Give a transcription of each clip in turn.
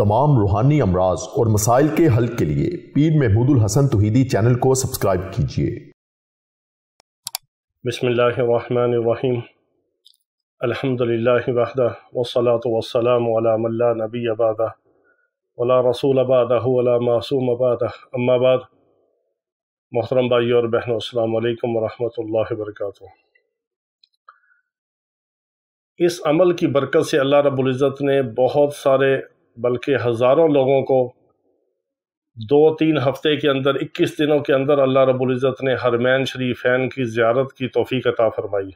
तमाम रूहानी अमराज और मसाइल के हल के लिए पीर महमूद उल हसन तौहीदी चैनल को सब्सक्राइब कीजिए। बिस्मिल्लाहिर्रहमानिर्रहीम। अल्हम्दुलिल्लाहि वहदह वस्सलातु वस्सलामु अला मन ला नबिय्य बअदह वला रसूल बअदहु वला मासूम बअदह, अम्मा बाद। मोहतरम भाइयों और बहनों, अस्सलामु अलैकुम वरहमतुल्लाहि वबरकातुहू। इस अमल की बरकत से अल्लाह रब्बुल इज़्ज़त ने बहुत सारे बल्कि हज़ारों लोगों को 2-3 हफ़्ते के अंदर 21 दिनों के अंदर अल्लाह रब्बुल इज़्ज़त ने हरमैन शरीफैन की ज़ियारत की तौफ़ीक़ अता फ़रमाई।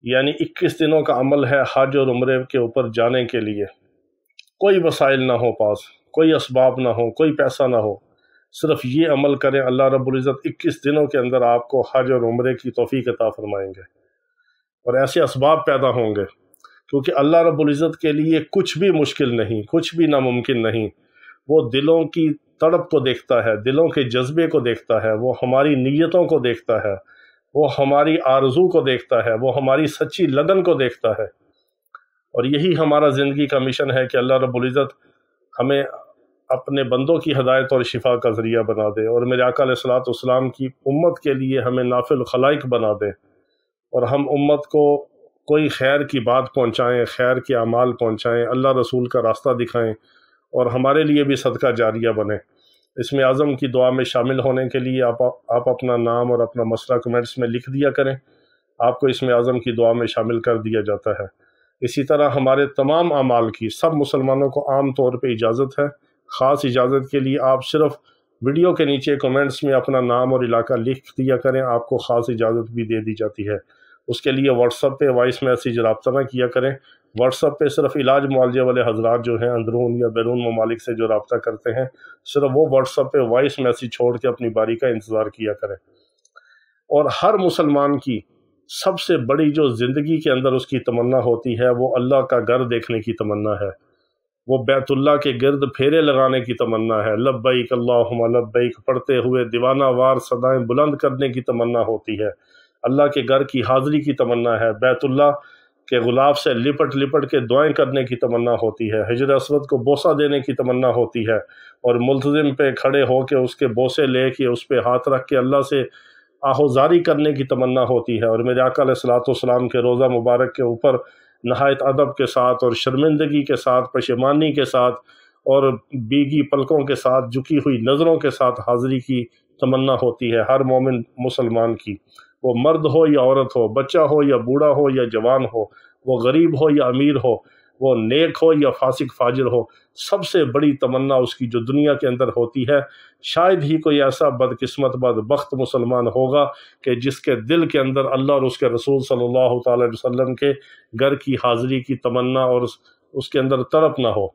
यानी 21 दिनों का अमल है हज और उम्रे के ऊपर जाने के लिए। कोई वसाइल ना हो पास, कोई असबाब ना हो, कोई पैसा ना हो, सिर्फ़ ये अमल करें, अल्लाह रब्बुल इज़्ज़त 21 दिनों के अंदर आपको हज और उम्रे की तौफ़ीक़ अता फ़रमाएंगे और ऐसे असबाब पैदा होंगे, क्योंकि अल्लाह रब्बुल इज़्ज़त के लिए कुछ भी मुश्किल नहीं, कुछ भी नामुमकिन नहीं। वो दिलों की तड़प को देखता है, दिलों के जज्बे को देखता है, वो हमारी नीयतों को देखता है, वो हमारी आरज़ू को देखता है, वो हमारी सच्ची लगन को देखता है। और यही हमारा ज़िंदगी का मिशन है कि अल्लाह रब्बुल इज़्ज़त हमें अपने बंदों की हदायत और शिफा का ज़रिया बना दे और मेरे आका अलैहिस्सलातु वस्सलाम की उम्मत के लिए हमें नाफिल खलाइक बना दे और हम उम्मत को कोई खैर की बात पहुँचाएँ, खैर के अमाल पहुँचाएँ, अल्लाह रसूल का रास्ता दिखाएँ और हमारे लिए भी सदका जारिया बने। इसमें आज़म की दुआ में शामिल होने के लिए आप अपना नाम और अपना मसला कमेंट्स में लिख दिया करें, आपको इसमें आज़म की दुआ में शामिल कर दिया जाता है। इसी तरह हमारे तमाम अमाल की सब मुसलमानों को आम तौर पर इजाज़त है। ख़ास इजाज़त के लिए आप सिर्फ़ वीडियो के नीचे कमेंट्स में अपना नाम और इलाका लिख दिया करें, आपको ख़ास इजाज़त भी दे दी जाती है। उसके लिए व्हाट्सएप पे वॉइस मैसेज रब्ता ना किया करें। व्हाट्सएप पे सिर्फ इलाज मुआलजे वाले हजरात जो हैं अंदरून या बैरून ममालिक से जो रब्ता करते हैं, सिर्फ वो व्हाट्सएप पे वॉइस मैसेज छोड़ के अपनी बारी का इंतज़ार किया करें। और हर मुसलमान की सबसे बड़ी जो ज़िंदगी के अंदर उसकी तमन्ना होती है, वो अल्लाह का घर देखने की तमन्ना है, वो बैतुल्लाह के गिर्द फेरे लगाने की तमन्ना है, लब्बैक अल्लाहुम्मा लब्बैक पढ़ते हुए दीवाना वार सदाएं बुलंद करने की तमन्ना होती है, अल्लाह के घर की हाज़िरी की तमन्ना है, बैतुल्लाह के गुलाब से लिपट लिपट के दुआएं करने की तमन्ना होती है, हिजर अस्वद को बोसा देने की तमन्ना होती है और मुल्तज़िम पे खड़े होकर उसके बोसे ले के उस पर हाथ रख के अल्लाह से आहोजारी करने की तमन्ना होती है। और मेरे आका अलैहिस्सलातु वस्सलाम के रोज़ा मुबारक के ऊपर नहायत अदब के साथ और शर्मिंदगी के साथ, पशेमानी के साथ और बीगी पलकों के साथ, झुकी हुई नज़रों के साथ हाज़िरी की तमन्ना होती है हर मोमिन मुसलमान की। वो मर्द हो या औरत हो, बच्चा हो या बूढ़ा हो या जवान हो, वो गरीब हो या अमीर हो, वो नेक हो या फासिक फाजिर हो, सबसे बड़ी तमन्ना उसकी जो दुनिया के अंदर होती है, शायद ही कोई ऐसा बदकिस्मत बदबख्त मुसलमान होगा कि जिसके दिल के अंदर अल्लाह और उसके रसूल सल्लल्लाहु अलैहि वसल्लम के घर की हाज़िरी की तमन्ना और उसके अंदर तड़प ना हो।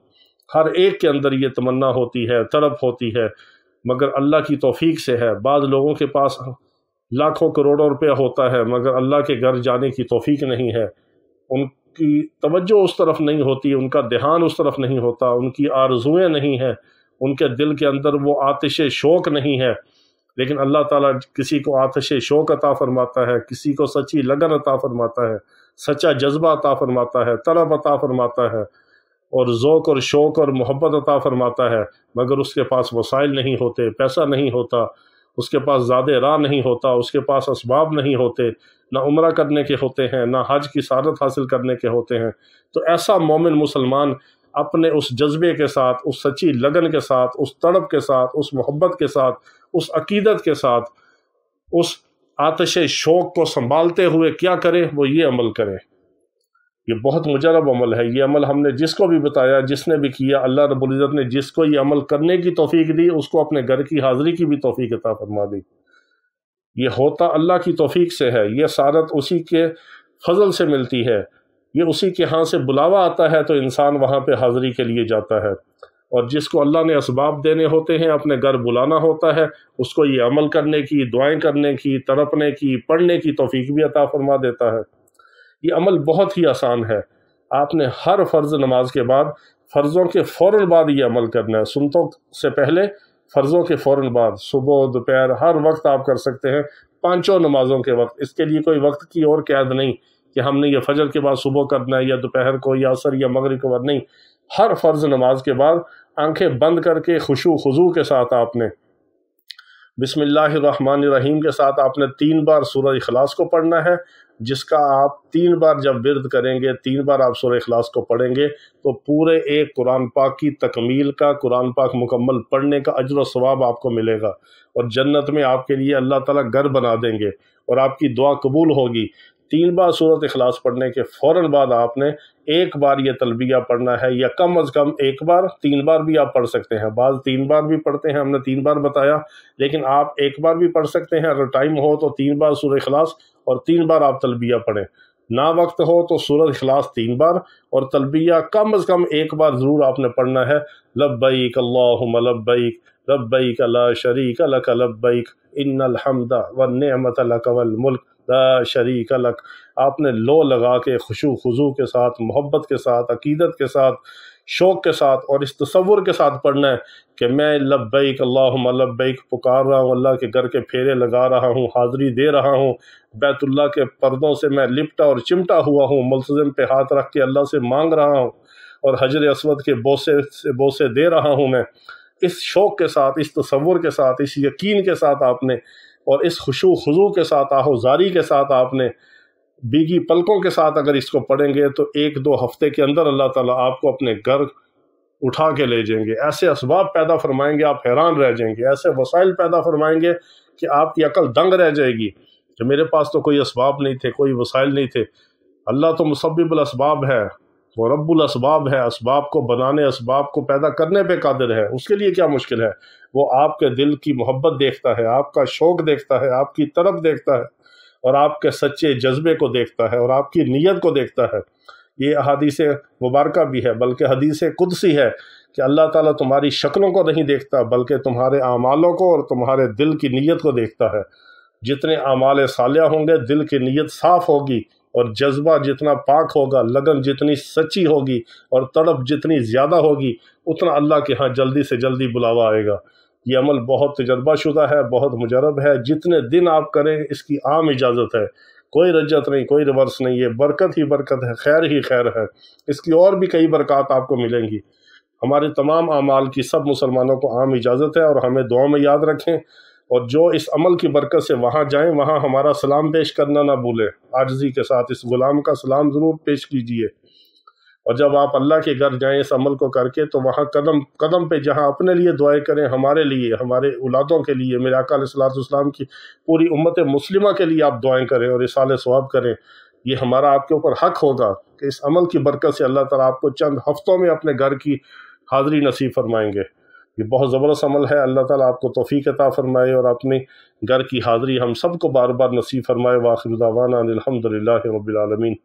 हर एक के अंदर ये तमन्ना होती है, तड़प होती है, मगर अल्लाह की तौफीक से है। बाद लोगों के पास लाखों करोड़ों रुपया होता है, मगर अल्लाह के घर जाने की तौफीक नहीं है, उनकी तवज्जो उस तरफ नहीं होती, उनका ध्यान उस तरफ नहीं होता, उनकी आरज़ुएँ नहीं हैं, उनके दिल के अंदर वो आतिश शौक़ नहीं है। लेकिन अल्लाह ताला किसी को आतिश शौक़ अता फ़रमाता है, किसी को सच्ची लगन अता फ़रमाता है, सच्चा जज्बा अता फ़रमाता है, तड़प अता फ़रमाता है और ज़ौक़ और शौक़ और मोहब्बत अता फ़रमाता है, मगर उसके पास वसाइल नहीं होते, पैसा नहीं होता, उसके पास ज़्यादा राह नहीं होता, उसके पास असबाब नहीं होते, ना उम्रा करने के होते हैं, ना हज की सारत हासिल करने के होते हैं। तो ऐसा मोमिन मुसलमान अपने उस जज्बे के साथ, उस सच्ची लगन के साथ, उस तड़प के साथ, उस मोहब्बत के साथ, उस अकीदत के साथ, उस आतिश शौक़ को संभालते हुए क्या करे, वो ये अमल करे। ये बहुत मुजरब अमल है। ये अमल हमने जिसको भी बताया, जिसने भी किया, अल्लाह रब्बुल इज़्ज़त ने जिसको ये अमल करने की तौफीक दी, उसको अपने घर की हाज़िरी की भी तौफीक अता फरमा दी। ये होता अल्लाह की तौफीक से है, ये सारत उसी के फजल से मिलती है, ये उसी के यहाँ से बुलावा आता है तो इंसान वहाँ पे हाज़िरी के लिए जाता है। और जिसको अल्लाह ने असबाब देने होते हैं, अपने घर बुलाना होता है, उसको ये अमल करने की, दुआएं करने की, तड़पने की, पढ़ने की तौफीक भी अता फरमा देता है। ये अमल बहुत ही आसान है। आपने हर फ़र्ज़ नमाज के बाद, फ़र्ज़ों के फ़ौरन बाद ये अमल करना है, सुन्नतों से पहले, फ़र्ज़ों के फ़ौरन बाद, सुबह दोपहर हर वक्त आप कर सकते हैं, पाँचों नमाज़ों के वक्त। इसके लिए कोई वक्त की और कैद नहीं कि हमने ये फ़जर के बाद सुबह करना है या दोपहर को या असर या मगरिब के बाद, नहीं। ہر فرض نماز کے بعد آنکھیں بند کر کے خشوع خضوع کے ساتھ آپ نے بسم اللہ الرحمن الرحیم کے ساتھ آپ نے 3 بار سورہ اخلاص کو پڑھنا ہے، جس کا آپ 3 بار جب ورد کریں گے، 3 بار آپ سورہ اخلاص کو پڑھیں گے تو پورے ایک قرآن پاک کی تکمیل کا، قرآن پاک مکمل پڑھنے کا اجر و ثواب آپ کو ملے گا، اور جنت میں آپ کے لیے اللہ تعالیٰ گھر بنا دیں گے اور آپ کی دعا قبول ہوگی۔ 3 بار سورۃ اخلاص پڑھنے کے فوراً بعد آپ نے 1 بار یہ تلبیہ پڑھنا ہے، یا کم از کم 1 بار، 3 بار بھی آپ پڑھ سکتے ہیں، بعض 3 بار بھی پڑھتے ہیں، ہم نے 3 بار بتایا، لیکن آپ 1 بار بھی پڑھ سکتے ہیں، اگر ٹائم ہو تو 3 بار سورہ اخلاص اور 3 بار آپ تلبیہ پڑھیں، نہ وقت ہو تو سورۃ اخلاص 3 بار اور تلبیہ کم از کم 1 بار ضرور آپ نے پڑھنا ہے۔ لبیک اللہم لبیک لبیک لا شریک لک لبیک ان الحمد والنعمت لک والملک لا شریک لک۔ آپ نے لو لگا کے خشوع خضوع کے ساتھ، محبت کے ساتھ، عقیدت کے ساتھ، شوق کے ساتھ اور اس تصور کے ساتھ پڑھنا ہے کہ میں لبیک اللہم لبیک پکار رہا ہوں، اللہ کے گھر کے پھیرے لگا رہا ہوں، حاضری دے رہا ہوں، بیت اللہ کے پردوں سے میں لپٹا اور چمٹا ہوا ہوں، ملتزم پہ ہاتھ رکھ کے اللہ سے مانگ رہا ہوں اور حجر اسود کے بوسے دے رہا ہوں میں۔ اس شوق کے ساتھ، اس تصور کے ساتھ، اس یقین کے ساتھ آپ نے، اور اس خشوع خضوع کے ساتھ، آہوزاری کے ساتھ آپ نے بیگی پلکوں کے ساتھ اگر اس کو پڑھیں گے تو 1-2 ہفتے کے اندر اللہ تعالیٰ آپ کو اپنے گھر اٹھا کے لے جائیں گے، ایسے اسباب پیدا فرمائیں گے آپ حیران رہ جائیں گے، ایسے وسائل پیدا فرمائیں گے کہ آپ کی عقل دنگ رہ جائے گی کہ میرے پاس تو کوئی اسباب نہیں تھے، کوئی وسائل نہیں تھے، اللہ تو مسبب الاسباب ہے، وہ رب الاسباب ہے، اسباب کو بنانے، اسباب کو پیدا کرنے پہ قادر ہے، اس کے لیے کیا مشکل ہے؟ وہ آپ کے دل کی محبت دیکھتا ہے، آپ کا شوق دیکھتا ہے، آپ کی طرف دیکھتا ہے اور آپ کے سچے جذبے کو دیکھتا ہے اور آپ کی نیت کو دیکھتا ہے۔ یہ احادیث مبارکہ بھی ہے، بلکہ حدیث قدسی ہے کہ اللہ تعالیٰ تمہاری شکلوں کو نہیں دیکھتا بلکہ تمہارے اعمالوں کو اور تمہارے دل کی نیت کو دیکھتا ہے۔ جتنے اعمال صالحہ ہوں گے، دل کی نیت صاف ہوگی اور جذبہ جتنا پاک ہوگا، لگن جتنی سچی ہوگی اور تڑپ جتنی زیادہ ہوگی، اتنا اللہ کے ہاں جلدی سے جلدی بلاوا آئے گا۔ یہ عمل بہت تجربہ شدہ ہے، بہت مجرب ہے، جتنے دن آپ کریں اس کی عام اجازت ہے، کوئی رجت نہیں، کوئی ریورس نہیں، یہ برکت ہی برکت ہے، خیر ہی خیر ہے، اس کی اور بھی کئی برکات آپ کو ملیں گی۔ ہمارے تمام اعمال کی سب مسلمانوں کو عام اجازت ہے اور ہمیں دعاؤں میں یاد رکھیں، اور جو اس عمل کی برکت سے وہاں جائیں وہاں ہمارا سلام پیش کرنا نہ بھولیں، عاجزی کے ساتھ اس غلام کا سلام ضرور پیش کیجیے، اور جب آپ اللہ کے گھر جائیں اس عمل کو کر کے تو وہاں قدم قدم پہ جہاں اپنے لیے دعائیں کریں، ہمارے لیے، ہمارے اولادوں کے لیے، میرے آقا علیہ السلام کی پوری امت مسلمہ کے لیے آپ دعائیں کریں اور اصالہ ثواب کریں۔ یہ ہمارا آپ کے اوپر حق ہوگا کہ اس عمل کی برکت سے اللہ تعالیٰ آپ کو چند ہفتوں میں اپنے گھر کی حاضری نصیب فرمائیں گے۔ یہ بہت زبردست عمل ہے، اللہ تعالیٰ آپ کو توفیق عطا فرمائے اور اپنے گھر کی حاضری ہم سب کو بار بار نصیب فرمائے۔ وآخر دعوانا الحمد للہ رب العالمین۔